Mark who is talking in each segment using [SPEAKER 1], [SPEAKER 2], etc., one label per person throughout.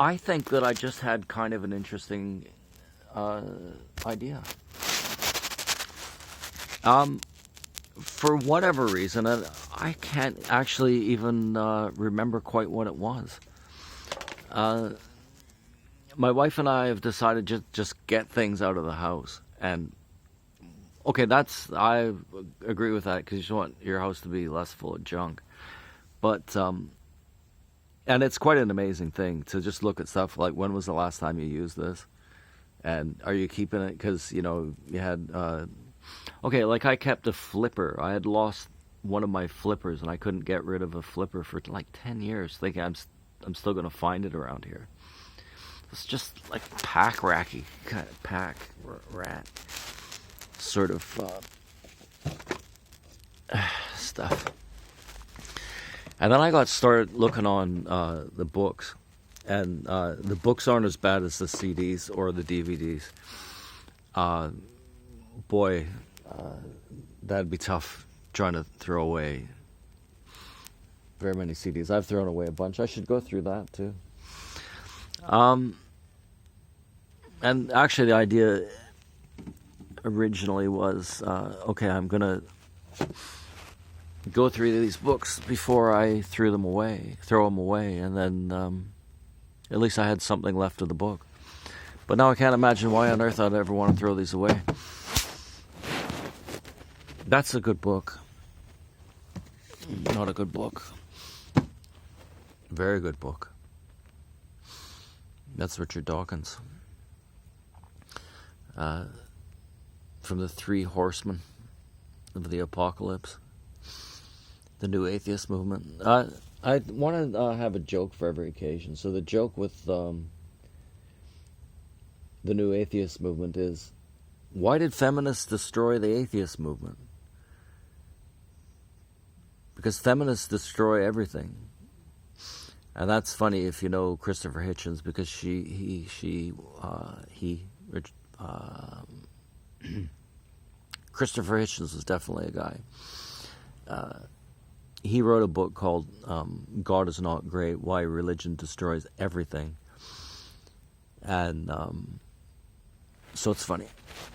[SPEAKER 1] I think that I just had kind of an interesting idea. For whatever reason, I can't actually even remember quite what it was. My wife and I have decided just get things out of the house, and okay, I agree with that because you want your house to be less full of junk. But and it's quite an amazing thing to just look at stuff like, when was the last time you used this, and are you keeping it? Because you had okay, like I kept a flipper. I had lost one of my flippers, and I couldn't get rid of a flipper for like 10 years, thinking I'm still gonna find it around here. It's just like pack rat sort of stuff. And then I got started looking on the books, and the books aren't as bad as the CDs or the DVDs. Boy, that'd be tough trying to throw away very many CDs. I've thrown away a bunch. I should go through that too. And actually the idea originally was, okay, I'm going to go through these books before I throw them away, and then at least I had something left of the book. But now I can't imagine why on earth I'd ever want to throw these away. That's a good book. Not a good book. Very good book. That's Richard Dawkins. From the Three Horsemen of the Apocalypse. The New Atheist Movement. I want to have a joke for every occasion. So the joke with the New Atheist Movement is, why did feminists destroy the atheist movement? Because feminists destroy everything. And that's funny if you know Christopher Hitchens, because Christopher Hitchens was definitely a guy. He wrote a book called God is Not Great, Why Religion Destroys Everything. And so it's funny.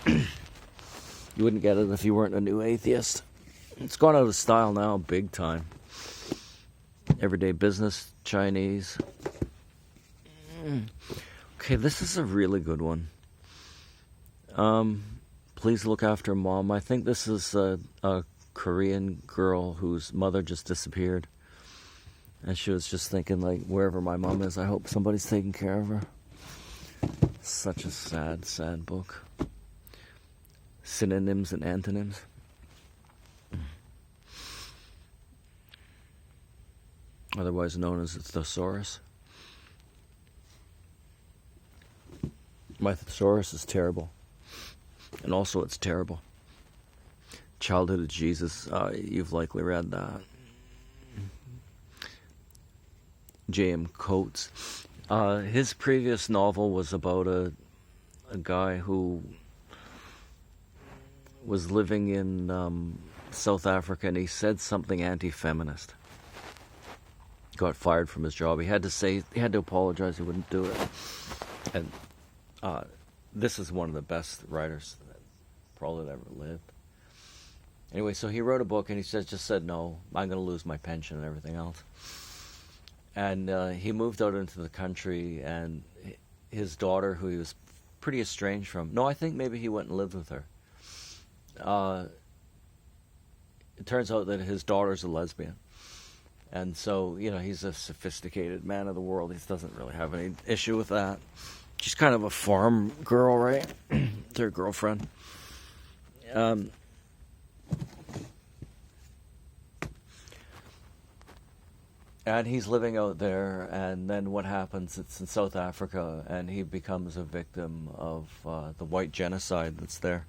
[SPEAKER 1] You wouldn't get it if you weren't a new atheist. It's gone out of style now, big time. Everyday business, Chinese. Okay, this is a really good one. Please look after mom. I think this is a Korean girl whose mother just disappeared. And she was just thinking, like, wherever my mom is, I hope somebody's taking care of her. Such a sad, sad book. Synonyms and antonyms. Otherwise known as a thesaurus. My thesaurus is terrible. And also it's terrible. Childhood of Jesus, you've likely read that. J.M. Coates. His previous novel was about a guy who was living in South Africa, and he said something anti-feminist. Got fired from his job. He had to apologize. He wouldn't do it. And this is one of the best writers that probably ever lived. Anyway, so he wrote a book, and he just said, no, I'm going to lose my pension and everything else. And he moved out into the country, and his daughter, who he was pretty estranged from, no, I think maybe he went and lived with her. It turns out that his daughter's a lesbian. And so, he's a sophisticated man of the world. He doesn't really have any issue with that. She's kind of a farm girl, right? Their girlfriend. And he's living out there, and then what happens? It's in South Africa, and he becomes a victim of the white genocide that's there.